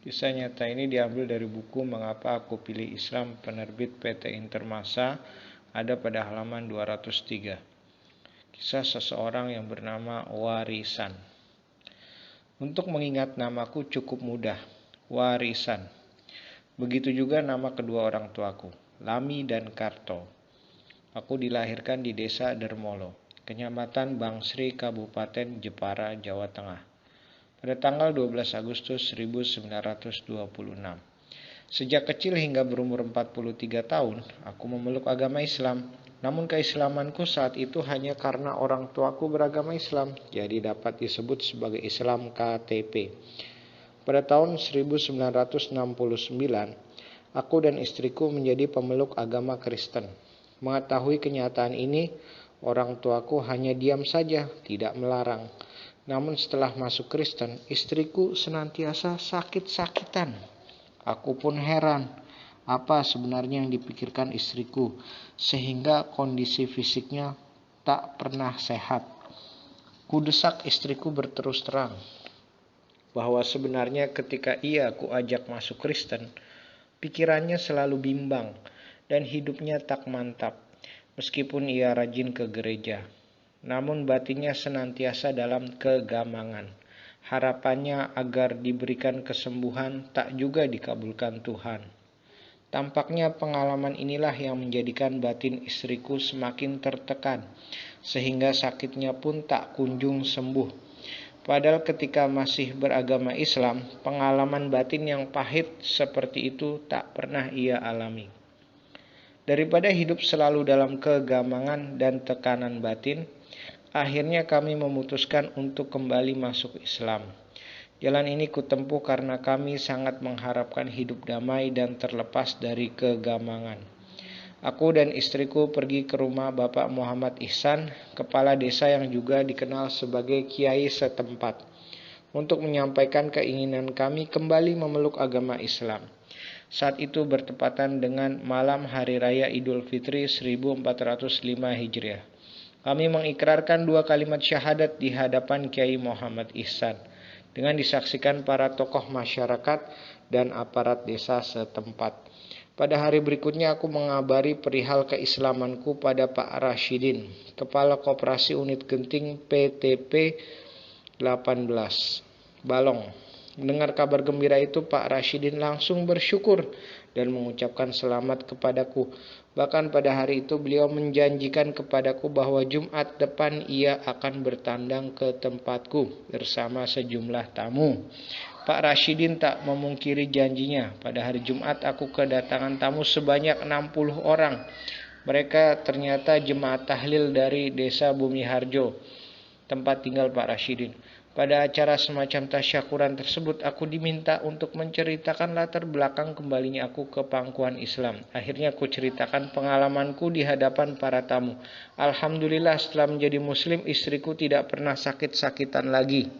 Kisah nyata ini diambil dari buku Mengapa Aku Pilih Islam penerbit PT Intermasa, ada pada halaman 203. Kisah seseorang yang bernama Warisan. Untuk mengingat namaku cukup mudah, Warisan. Begitu juga nama kedua orang tuaku, Lami dan Karto. Aku dilahirkan di desa Dermolo, Kecamatan Bangsri, Kabupaten Jepara, Jawa Tengah, pada tanggal 12 Agustus 1926. Sejak kecil hingga berumur 43 tahun, aku memeluk agama Islam. Namun keislamanku saat itu hanya karena orang tuaku beragama Islam, jadi dapat disebut sebagai Islam KTP. Pada tahun 1969, aku dan istriku menjadi pemeluk agama Kristen. Mengetahui kenyataan ini, orang tuaku hanya diam saja, tidak melarang. Namun setelah masuk Kristen, istriku senantiasa sakit-sakitan. Aku pun heran, apa sebenarnya yang dipikirkan istriku, sehingga kondisi fisiknya tak pernah sehat. Kudesak istriku berterus terang, bahwa sebenarnya ketika ia kuajak masuk Kristen, pikirannya selalu bimbang dan hidupnya tak mantap, meskipun ia rajin ke gereja. Namun batinnya senantiasa dalam kegamangan. Harapannya agar diberikan kesembuhan tak juga dikabulkan Tuhan. Tampaknya pengalaman inilah yang menjadikan batin istriku semakin tertekan, sehingga sakitnya pun tak kunjung sembuh. Padahal ketika masih beragama Islam, pengalaman batin yang pahit seperti itu tak pernah ia alami. Daripada hidup selalu dalam kegamangan dan tekanan batin, akhirnya kami memutuskan untuk kembali masuk Islam. Jalan ini kutempuh karena kami sangat mengharapkan hidup damai dan terlepas dari kegamangan. Aku dan istriku pergi ke rumah Bapak Muhammad Ihsan, kepala desa yang juga dikenal sebagai kiai setempat, untuk menyampaikan keinginan kami kembali memeluk agama Islam. Saat itu bertepatan dengan malam Hari Raya Idul Fitri 1405 Hijriah. Kami mengikrarkan 2 kalimat syahadat di hadapan Kiai Muhammad Ihsan, dengan disaksikan para tokoh masyarakat dan aparat desa setempat. Pada hari berikutnya aku mengabari perihal keislamanku pada Pak Rashidin, Kepala Koperasi Unit Genting PTP 18, Balong. Mendengar kabar gembira itu, Pak Rashidin langsung bersyukur dan mengucapkan selamat kepadaku. Bahkan pada hari itu beliau menjanjikan kepadaku bahwa Jumat depan ia akan bertandang ke tempatku bersama sejumlah tamu. Pak Rashidin tak memungkiri janjinya. Pada hari Jumat aku kedatangan tamu sebanyak 60 orang. Mereka ternyata jemaat tahlil dari desa Bumi Harjo, tempat tinggal Pak Rashidin. Pada acara semacam tasyakuran tersebut, aku diminta untuk menceritakan latar belakang kembalinya aku ke pangkuan Islam. Akhirnya aku ceritakan pengalamanku di hadapan para tamu. Alhamdulillah setelah menjadi muslim, istriku tidak pernah sakit-sakitan lagi.